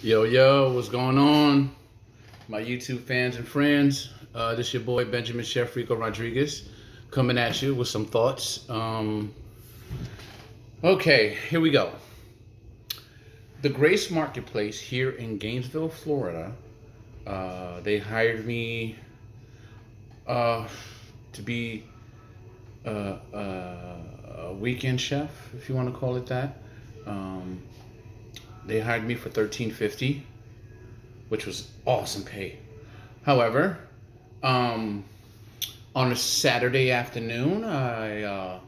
Yo, yo, what's going on? My YouTube fans and friends. This your boy Benjamin Chef Rico Rodriguez coming at you with some thoughts. Okay, here we go. The Grace Marketplace here in Gainesville, Florida. They hired me to be a weekend chef, if you want to call it that. Um, they hired me for $13.50, which was awesome pay. However, um, on a Saturday afternoon, I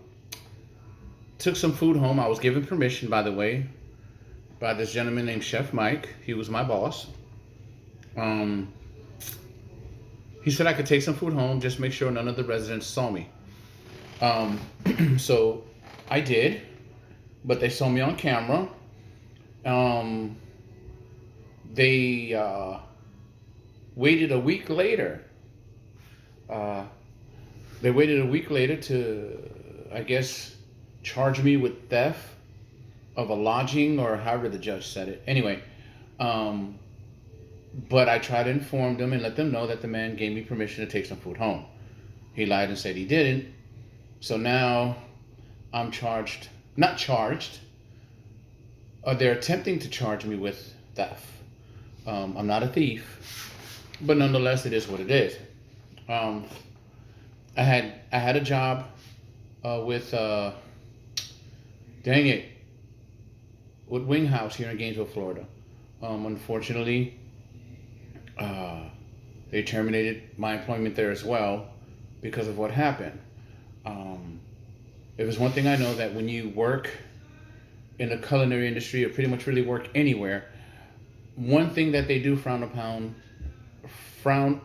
took some food home. I was given permission, by the way, by this gentleman named Chef Mike. He was my boss. Um, he said I could take some food home, just make sure none of the residents saw me. Um, so I did, but they saw me on camera. Um, they waited a week later. Uh, they waited a week later to, I guess, charge me with theft of a lodging or however the judge said it. Anyway, um, but I tried to inform them and let them know that the man gave me permission to take some food home. He lied and said he didn't. So now I'm charged, not charged, they're attempting to charge me with theft. I'm not a thief, but nonetheless, it is what it is. Um, I had a job with dang it, with Wing House here in Gainesville, Florida. Unfortunately, uh, they terminated my employment there as well because of what happened. Um, it was one thing I know, that when you work in the culinary industry, or pretty much really work anywhere, one thing that they do frown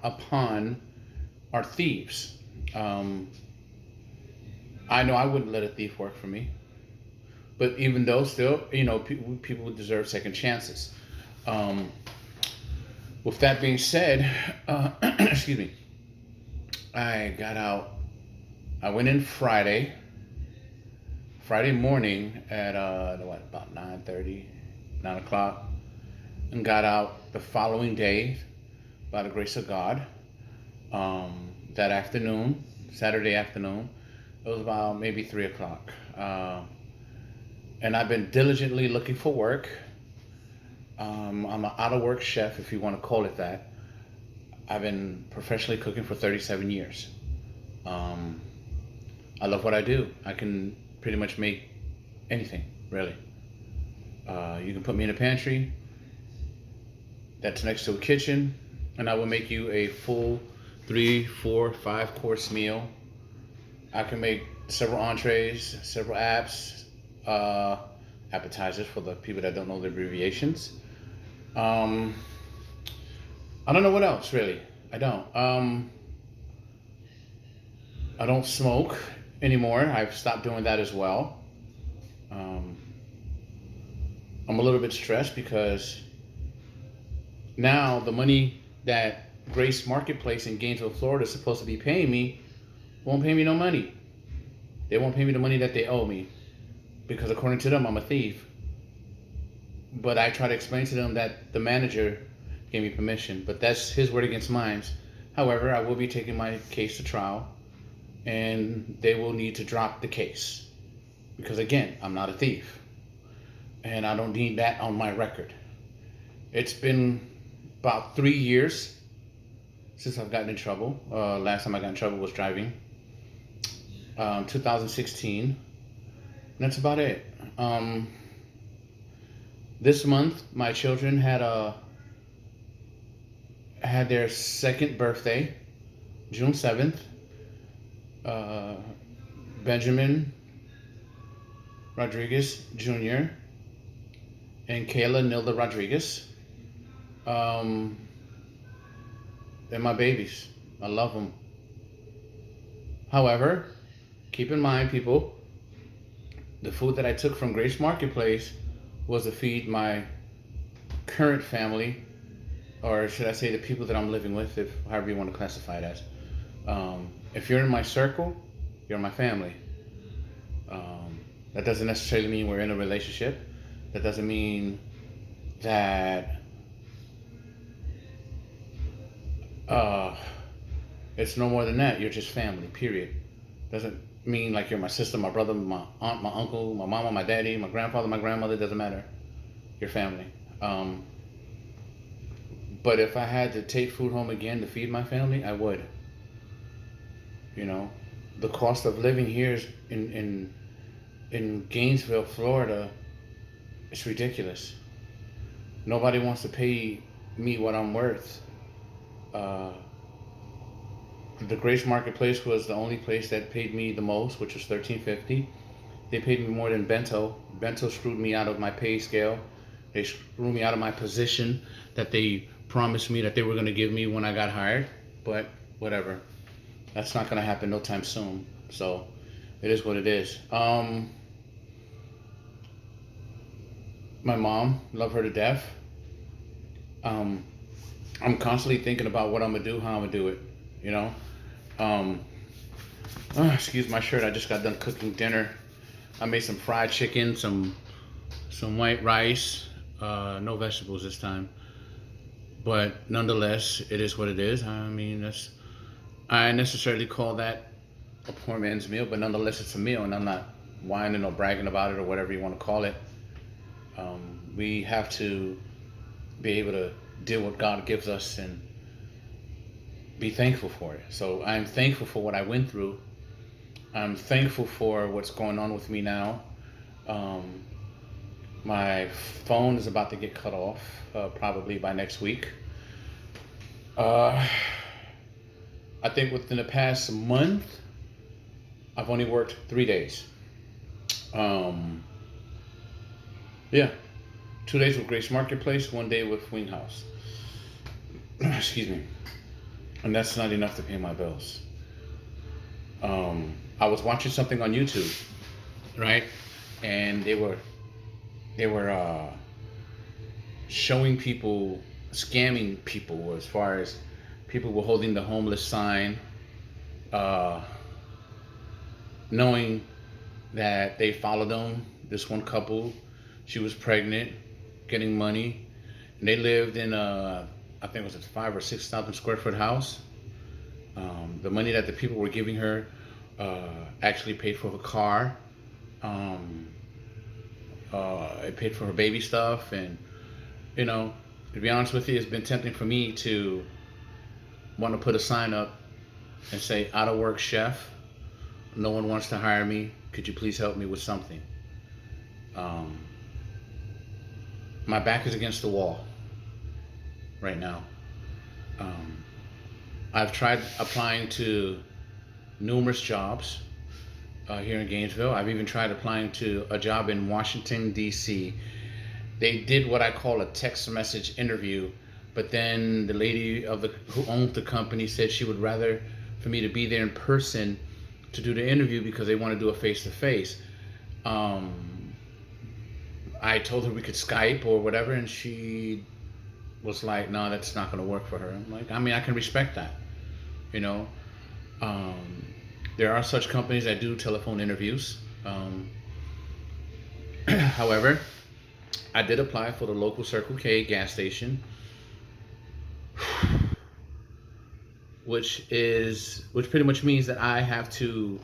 upon are thieves. Um, I know I wouldn't let a thief work for me, but even though, still, people deserve second chances. Um, with that being said, excuse me, I got out. I went in Friday morning at about 9:30, 9 o'clock, and got out the following day by the grace of God. That afternoon, Saturday afternoon, it was about maybe 3 o'clock. And I've been diligently looking for work. I'm an out of work chef, if you want to call it that. I've been professionally cooking for 37 years. Um, I love what I do. I can pretty much make anything, really. You can put me in a pantry that's next to a kitchen, and I will make you a full 3, 4, 5 course meal. I can make several entrees, several appetizers for the people that don't know the abbreviations. Um, I don't know what else, really. I don't. I don't smoke anymore. I've stopped doing that as well. Um, I'm a little bit stressed because now the money that Grace Marketplace in Gainesville, Florida is supposed to be paying me won't pay me no money. They won't pay me the money that they owe me because according to them, I'm a thief. But I try to explain to them that the manager gave me permission, but that's his word against mine. However, I will be taking my case to trial, and they will need to drop the case because, again, I'm not a thief, and I don't need that on my record. It's been about 3 years since I've gotten in trouble. Last time I got in trouble was driving, 2016. And that's about it. This month, my children had their second birthday, June 7th. Benjamin Rodriguez Jr. and Kayla Nilda Rodriguez. They're my babies. I love them. However, keep in mind, people, the food that I took from Grace Marketplace was to feed my current family, or should I say the people that I'm living with, if however you want to classify it as. If you're in my circle, you're my family. That doesn't necessarily mean we're in a relationship. That doesn't mean that uh, it's no more than that. You're just family, period. Doesn't mean like you're my sister, my brother, my aunt, my uncle, my mama, my daddy, my grandfather, my grandmother. Doesn't matter. You're family. But if I had to take food home again to feed my family, I would. You know, the cost of living here is in Gainesville, Florida, it's ridiculous. Nobody wants to pay me what I'm worth. Uh, the Grace Marketplace was the only place that paid me the most, which was $13.50. They paid me more than Bento. Bento screwed me out of my pay scale. They screwed me out of my position that they promised me that they were going to give me when I got hired. But whatever. That's not going to happen no time soon. So it is what it is. My mom, love her to death. I'm constantly thinking about what I'm going to do, how I'm going to do it. You know? Excuse my shirt. I just got done cooking dinner. I made some fried chicken, some white rice, no vegetables this time. But nonetheless, it is what it is. I mean, I necessarily call that a poor man's meal, but nonetheless, it's a meal, and I'm not whining or bragging about it or whatever you want to call it. We have to be able to deal with what God gives us and be thankful for it. So I'm thankful for what I went through. I'm thankful for what's going on with me now. My phone is about to get cut off, probably by next week. I think within the past month, I've only worked 3 days. Yeah, 2 days with Grace Marketplace, 1 day with Wing House. Excuse me. And that's not enough to pay my bills. I was watching something on YouTube, right? And they were showing people, scamming people, as far as people were holding the homeless sign, knowing that they followed them. This one couple, she was pregnant, getting money, and they lived in I think it was a 5,000 or 6,000 square foot house. The money that the people were giving her actually paid for her car. It paid for her baby stuff, and to be honest with you, it's been tempting for me to want to put a sign up and say, "Out of work chef. No one wants to hire me. Could you please help me with something?" My back is against the wall right now. I've tried applying to numerous jobs here in Gainesville. I've even tried applying to a job in Washington, D.C. They did what I call a text message interview, but then the lady who owned the company said she would rather for me to be there in person to do the interview because they want to do a face-to-face. I told her we could Skype or whatever, and she was like, "No, that's not going to work for her." I'm like, I mean, I can respect that, There are such companies that do telephone interviews. However, I did apply for the local Circle K gas station, which pretty much means that I have to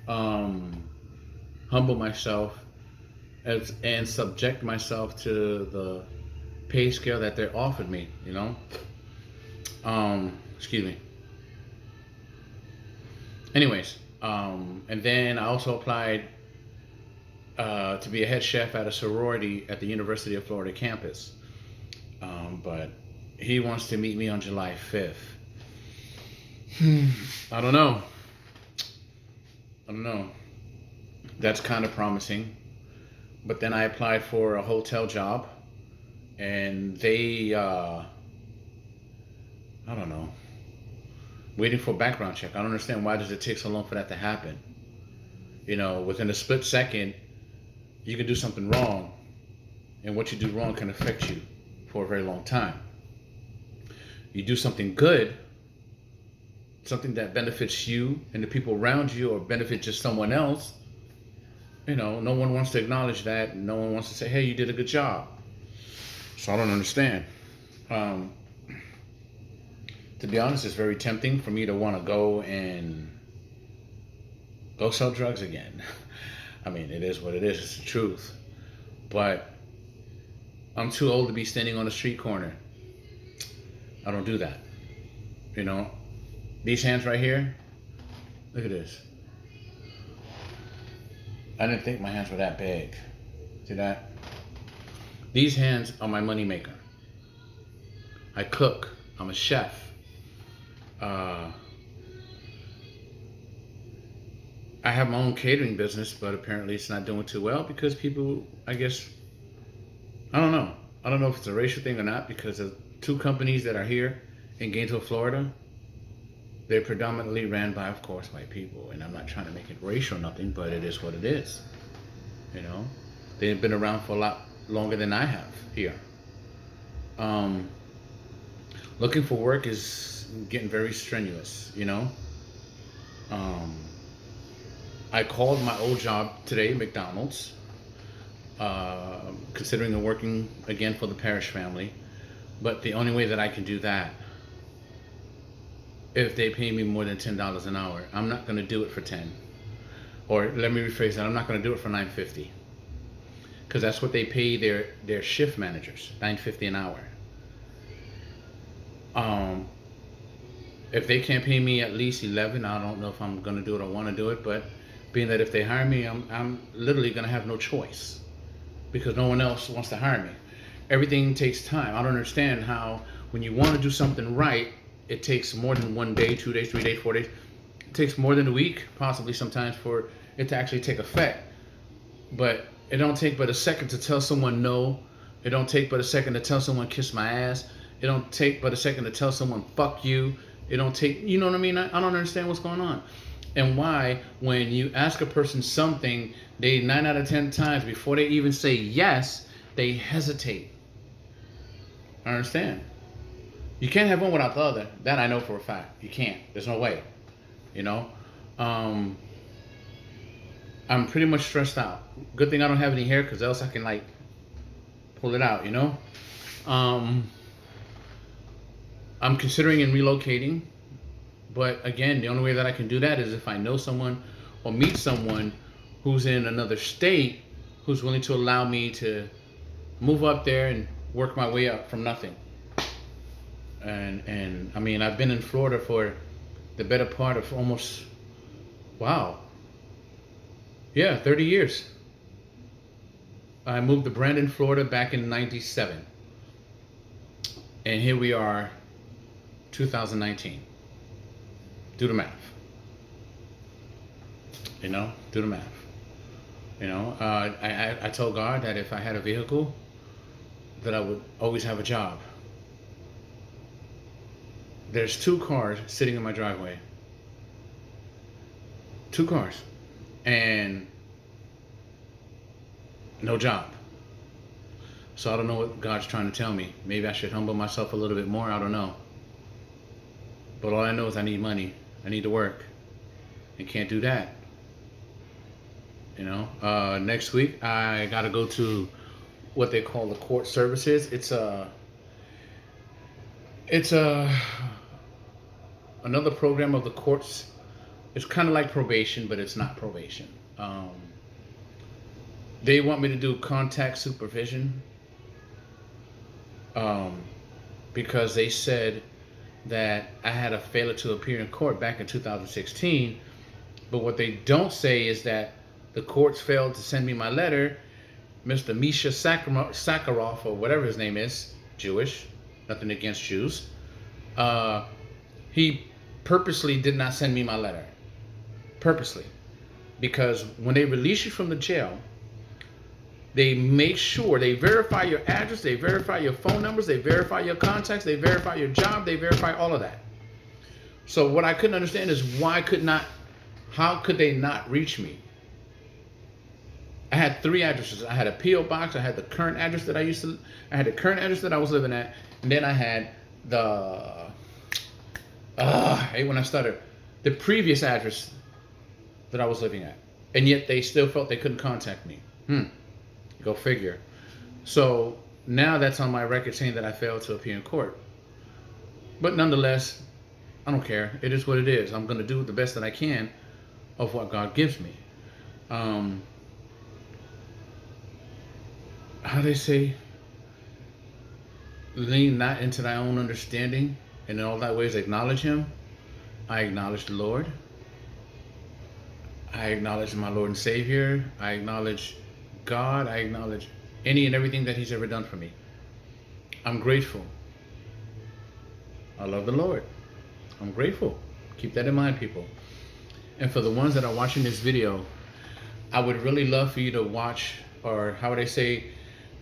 humble myself and subject myself to the pay scale that they're offered me. Excuse me. Anyways, and then I also applied to be a head chef at a sorority at the University of Florida campus. But he wants to meet me on July 5th. I don't know. That's kind of promising. But then I applied for a hotel job, and they, I don't know, waiting for a background check. I don't understand, why does it take so long for that to happen? Within a split second, you can do something wrong, and what you do wrong can affect you for a very long time. You do something good, something that benefits you and the people around you, or benefit just someone else, no one wants to acknowledge that. No one wants to say, "Hey, you did a good job." So I don't understand. To to be honest, it's very tempting for me to want to go sell drugs again. I mean, it is what it is. It's the truth. But I'm too old to be standing on a street corner. I don't do that. You know, these hands right here, look at this. I didn't think my hands were that big. See that? These hands are my money maker. I cook. I'm a chef. I have my own catering business, but apparently it's not doing too well because people, I guess, I don't know. I don't know if it's a racial thing or not, because the two companies that are here in Gainesville, Florida, they're predominantly ran by, of course, white people. And I'm not trying to make it racial or nothing, but it is what it is. You know, they've been around for a lot longer than I have here. Looking for work is getting very strenuous, you know. I called my old job today, McDonald's, considering working again for the parish family. But the only way that I can do that, if they pay me more than $10 an hour, I'm not going to do it for 10. Or let me rephrase that, I'm not going to do it for $9.50. Because that's what they pay their shift managers, $9.50 an hour. If they can't pay me at least 11, I don't know if I'm going to do it or want to do it, but being that if they hire me, I'm literally going to have no choice because no one else wants to hire me. Everything takes time. I don't understand how when you want to do something right, it takes more than 1 day, 2 days, 3 days, 4 days. It takes more than a week, possibly sometimes, for it to actually take effect. But it don't take but a second to tell someone no. It don't take but a second to tell someone kiss my ass. It don't take but a second to tell someone fuck you. It don't take, you know what I mean? I don't understand what's going on. And why, when you ask a person something, they 9 out of 10 times, before they even say yes, they hesitate. I understand. You can't have one without the other. That I know for a fact. You can't. There's no way. You know? I'm pretty much stressed out. Good thing I don't have any hair, because else I can, like, pull it out, you know? I'm considering in relocating. But again, the only way that I can do that is if I know someone or meet someone who's in another state who's willing to allow me to move up there and work my way up from nothing. And I mean, I've been in Florida for the better part of almost, wow. Yeah, 30 years. I moved to Brandon, Florida back in '97. And here we are, 2019. Do the math. You know, do the math. You know, I told God that if I had a vehicle, that I would always have a job. There's 2 cars sitting in my driveway. 2 cars. And no job. So I don't know what God's trying to tell me. Maybe I should humble myself a little bit more. I don't know. But all I know is I need money. I need to work. And can't do that. You know, next week I got to go to what they call the court services. It's another program of the courts. It's kind of like probation, but it's not probation. They want me to do contact supervision because they said that I had a failure to appear in court back in 2016. But what they don't say is that the courts failed to send me my letter. Mr. Misha Sakharov, or whatever his name is, Jewish, nothing against Jews, he purposely did not send me my letter. Purposely. Because when they release you from the jail, they make sure they verify your address, they verify your phone numbers, they verify your contacts, they verify your job, they verify all of that. So what I couldn't understand is how could they not reach me? I had 3 addresses. I had a P.O. box, I had the current address that I had the current address that I was living at, and then I had I hate when I stutter, the previous address that I was living at. And yet they still felt they couldn't contact me. Go figure. So now that's on my record saying that I failed to appear in court. But nonetheless, I don't care. It is what it is. I'm going to do the best that I can of what God gives me. How they say, lean not into thy own understanding, and in all thy ways acknowledge him. I acknowledge the Lord. I acknowledge my Lord and Savior. I acknowledge God. I acknowledge any and everything that he's ever done for me. I'm grateful. I love the Lord. I'm grateful. Keep that in mind, people. And for the ones that are watching this video, I would really love for you to watch, or how would I say,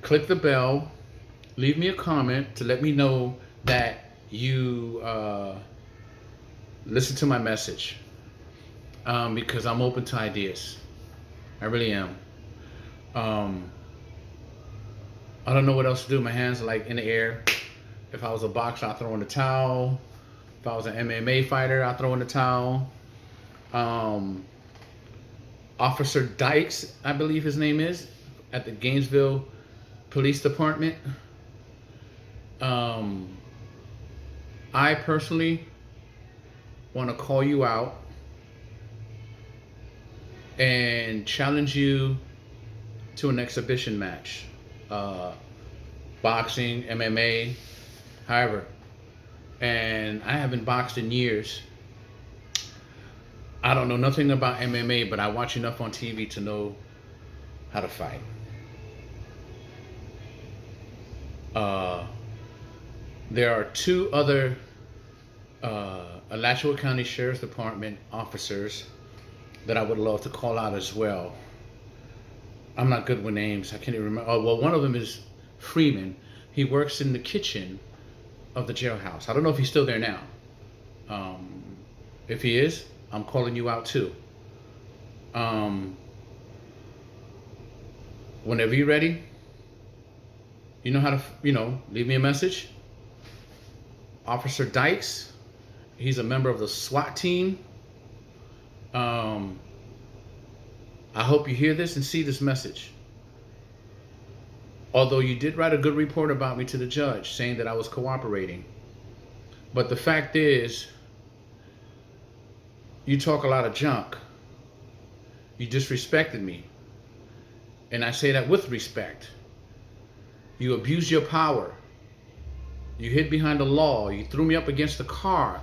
click the bell, leave me a comment to let me know that you listen to my message, because I'm open to ideas. I really am. I don't know what else to do. My hands are like in the air. If I was a boxer, I'd throw in the towel. If I was an MMA fighter, I'd throw in the towel. Officer Dykes, I believe his name is, at the Gainesville Police Department. I personally want to call you out and challenge you to an exhibition match. Boxing, MMA, however. And I haven't boxed in years. I don't know nothing about MMA, but I watch enough on TV to know how to fight. There are 2 other Alachua County Sheriff's Department officers that I would love to call out as well. I'm not good with names. I can't even remember. Oh, well, one of them is Freeman. He works in the kitchen of the jailhouse. I don't know if he's still there now. If he is, I'm calling you out too. Whenever you're ready, you know how to, leave me a message. Officer Dykes, he's a member of the SWAT team. I hope you hear this and see this message. Although you did write a good report about me to the judge saying that I was cooperating. But the fact is, you talk a lot of junk. You disrespected me. And I say that with respect. You abused your power. You hid behind the law. You threw me up against the car.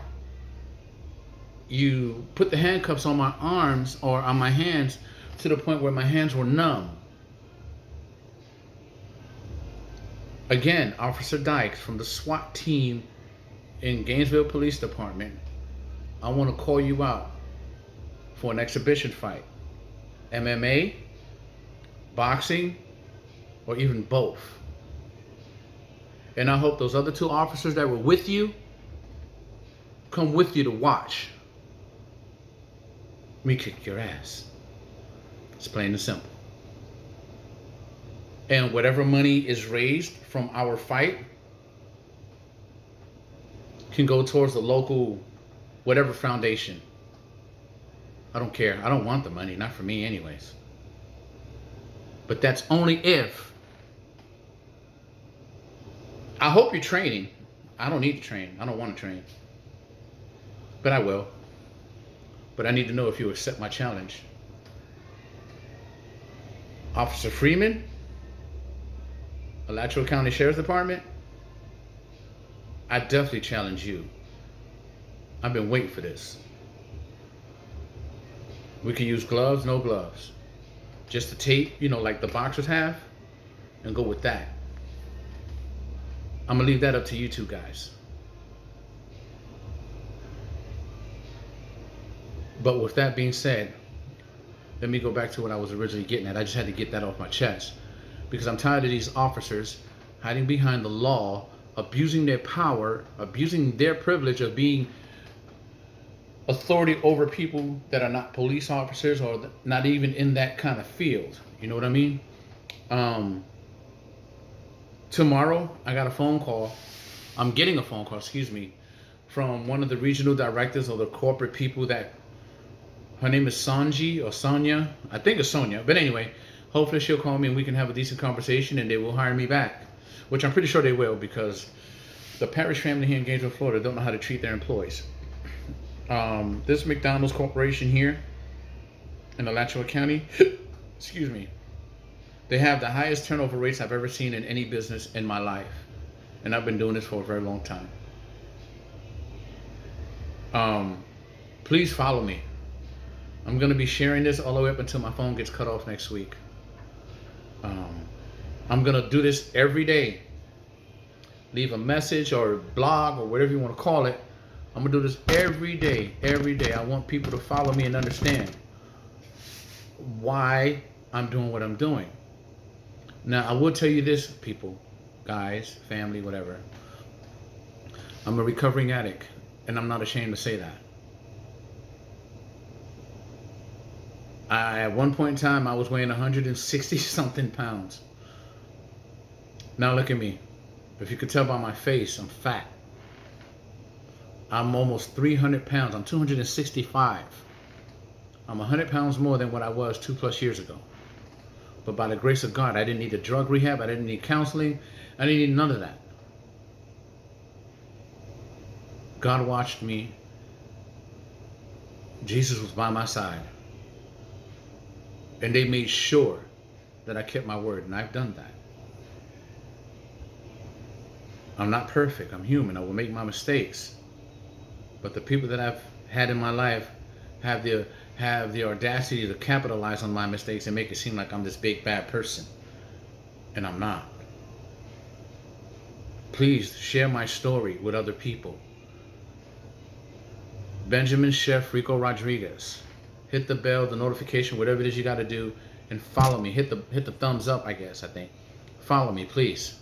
You put the handcuffs on my arms or on my hands to the point where my hands were numb. Again, Officer Dykes from the SWAT team in Gainesville Police Department, I want to call you out for an exhibition fight. MMA, boxing, or even both. And I hope those other 2 officers that were with you come with you to watch me kick your ass. It's plain and simple. And whatever money is raised from our fight can go towards the local whatever foundation. I don't care. I don't want the money. Not for me anyways. But that's only if. I hope you're training. I don't need to train. I don't want to train. But I will. But I need to know if you accept my challenge. Officer Freeman, Alachua County Sheriff's Department, I definitely challenge you. I've been waiting for this. We can use gloves, no gloves. Just the tape, like the boxers have, and go with that. I'm going to leave that up to you 2 guys. But with that being said, let me go back to what I was originally getting at. I just had to get that off my chest. Because I'm tired of these officers hiding behind the law, abusing their power, abusing their privilege of being authority over people that are not police officers or not even in that kind of field. You know what I mean? Tomorrow, I got a phone call. I'm getting a phone call, from one of the regional directors or the corporate people that, her name is Sanji or Sonia. I think it's Sonia. But anyway, hopefully she'll call me and we can have a decent conversation and they will hire me back. Which I'm pretty sure they will, because the Parrish family here in Gainesville, Florida don't know how to treat their employees. This McDonald's corporation here in Alachua County, excuse me, they have the highest turnover rates I've ever seen in any business in my life. And I've been doing this for a very long time. Please follow me. I'm going to be sharing this all the way up until my phone gets cut off next week. I'm going to do this every day. Leave a message or blog or whatever you want to call it. I'm going to do this every day. Every day. I want people to follow me and understand why I'm doing what I'm doing. Now, I will tell you this, people, guys, family, whatever. I'm a recovering addict, and I'm not ashamed to say that. At one point in time, I was weighing 160 something pounds. Now look at me. If you could tell by my face, I'm fat. I'm almost 300 pounds. I'm 265. I'm 100 pounds more than what I was 2+ years ago. But by the grace of God, I didn't need a drug rehab. I didn't need counseling. I didn't need none of that. God watched me. Jesus was by my side. And they made sure that I kept my word. And I've done that. I'm not perfect. I'm human. I will make my mistakes. But the people that I've had in my life have the audacity to capitalize on my mistakes and make it seem like I'm this big bad person. And I'm not. Please share my story with other people. Benjamin Chef Rico Rodriguez. Hit the bell, the notification, whatever it is you got to do, and follow me. Hit the thumbs up, I guess, I think. Follow me, please.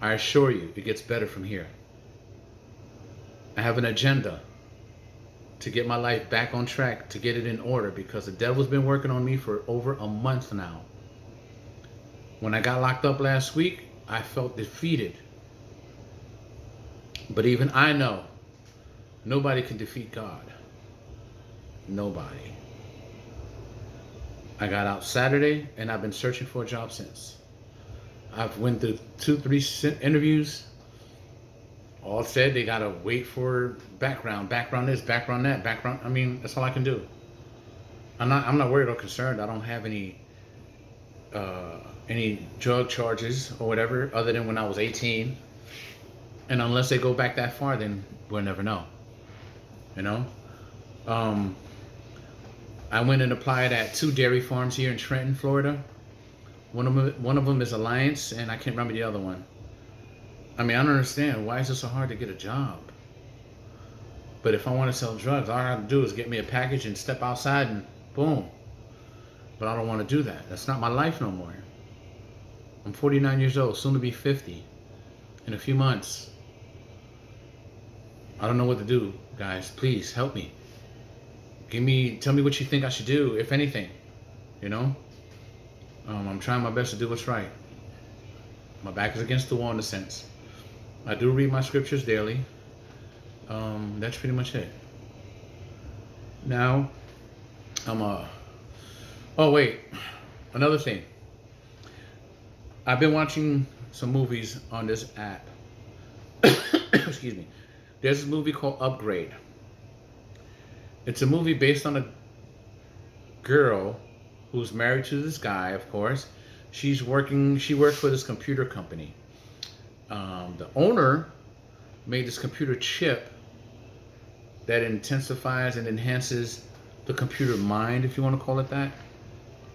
I assure you, it gets better from here. I have an agenda to get my life back on track, to get it in order, because the devil's been working on me for over a month now. When I got locked up last week, I felt defeated. But even I know nobody can defeat God. Nobody. I got out Saturday, and I've been searching for a job since. I've went through 2-3 interviews. All said they gotta wait for background this, background that, background. I mean, that's all I can do. I'm not worried or concerned. I don't have any drug charges or whatever, other than when I was 18. And unless they go back that far, then we'll never know. You know. I went and applied at 2 dairy farms here in Trenton, Florida. One of them is Alliance, and I can't remember the other one. I mean, I don't understand. Why is it so hard to get a job? But if I want to sell drugs, all I have to do is get me a package and step outside and boom. But I don't want to do that. That's not my life no more. I'm 49 years old, soon to be 50 in a few months. I don't know what to do, guys. Please help me. Tell me what you think I should do, if anything. You know? I'm trying my best to do what's right. My back is against the wall in a sense. I do read my scriptures daily. That's pretty much it. Now, oh wait, another thing. I've been watching some movies on this app. Excuse me. There's this movie called Upgrade. It's a movie based on a girl who's married to this guy, of course. She works for this computer company. The owner made this computer chip that intensifies and enhances the computer mind, if you want to call it that.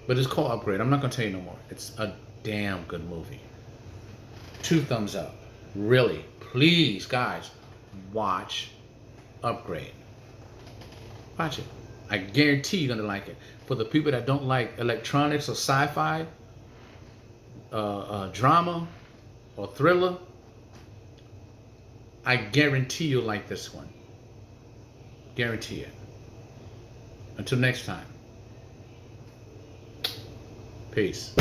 But it's called Upgrade. I'm not going to tell you no more. It's a damn good movie. 2 thumbs up. Really. Please, guys, watch Upgrade. Watch it. I guarantee you're going to like it. For the people that don't like electronics or sci-fi, drama or thriller, I guarantee you'll like this one. Guarantee it. Until next time. Peace.